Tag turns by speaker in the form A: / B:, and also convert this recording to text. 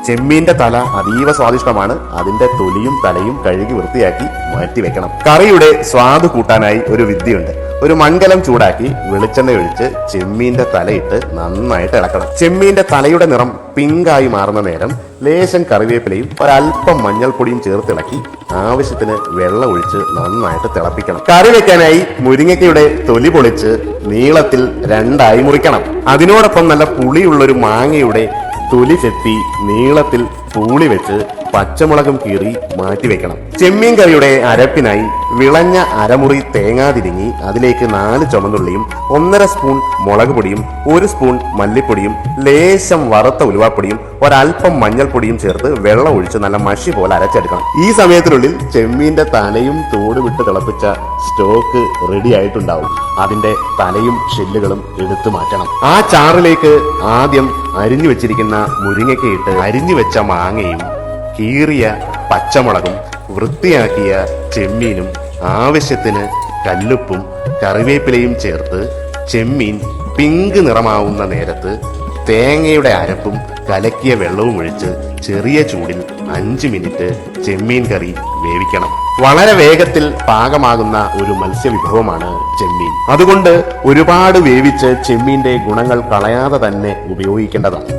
A: ചെമ്മീന്റെ തല അതീവ സ്വാദിഷ്ടമാണ്. അതിന്റെ തൊലിയും തലയും കഴുകി വൃത്തിയാക്കി മാറ്റി വെക്കണം. കറിയുടെ സ്വാദ് കൂട്ടാനായി ഒരു വിദ്യയുണ്ട്. ഒരു മൺകലം ചൂടാക്കി വെളിച്ചെണ്ണ ഒഴിച്ച് ചെമ്മീന്റെ തലയിട്ട് നന്നായിട്ട് ഇളക്കണം. ചെമ്മീന്റെ തലയുടെ നിറം പിങ്കായി മാറുന്ന നേരം ലേശം കറിവേപ്പിലയും ഒരല്പം മഞ്ഞൾപ്പൊടിയും ചേർത്തിളക്കി ആവശ്യത്തിന് വെള്ളം ഒഴിച്ച് നന്നായിട്ട് തിളപ്പിക്കണം. കറി വെക്കാനായി മുരിങ്ങയ്ക്കയുടെ തൊലി പൊളിച്ച് നീളത്തിൽ രണ്ടായി മുറിക്കണം. അതിനോടൊപ്പം നല്ല പുളിയുള്ളൊരു മാങ്ങയുടെ തൊലി ചെത്തി നീളത്തിൽ പൂളി വെച്ച് പച്ചമുളകും കീറി മാറ്റി വെക്കണം. ചെമ്മീൻ കറിയുടെ അരപ്പിനായി വിളഞ്ഞ അരമുറി തേങ്ങാ തിരിങ്ങി അതിലേക്ക് 4 ചുമന്നുള്ളിയും 1.5 സ്പൂൺ മുളക് പൊടിയും 1 സ്പൂൺ മല്ലിപ്പൊടിയും ലേശം വറുത്ത ഉലുവാപ്പൊടിയും ഒരൽപ്പം മഞ്ഞൾപ്പൊടിയും ചേർത്ത് വെള്ളം ഒഴിച്ച് നല്ല മഷി പോലെ അരച്ചെടുക്കണം. ഈ സമയത്തിനുള്ളിൽ ചെമ്മീന്റെ തലയും തോട് വിട്ട് തിളപ്പിച്ച സ്റ്റോക്ക് റെഡി ആയിട്ടുണ്ടാവും. അതിന്റെ തലയും ഷെല്ലുകളും എടുത്തു മാറ്റണം. ആ ചാറിലേക്ക് ആദ്യം അരിഞ്ഞു വെച്ചിരിക്കുന്ന മുരിങ്ങയ്ക്കയിട്ട് അരിഞ്ഞു വെച്ച മാങ്ങയും കീറിയ പച്ചമുളകും വൃത്തിയാക്കിയ ചെമ്മീനും ആവശ്യത്തിന് കല്ലുപ്പും കറിവേപ്പിലയും ചേർത്ത് ചെമ്മീൻ പിങ്ക് നിറമാവുന്ന നേരത്ത് തേങ്ങയുടെ അരപ്പും കലക്കിയ വെള്ളവും ഒഴിച്ച് ചെറിയ ചൂടിൽ 5 മിനിറ്റ് ചെമ്മീൻ കറി വേവിക്കണം. വളരെ വേഗത്തിൽ പാകമാകുന്ന ഒരു മത്സ്യവിഭവമാണ് ചെമ്മീൻ. അതുകൊണ്ട് ഒരുപാട് വേവിച്ച് ചെമ്മീന്റെ ഗുണങ്ങൾ കളയാതെ തന്നെ ഉപയോഗിക്കേണ്ടതാണ്.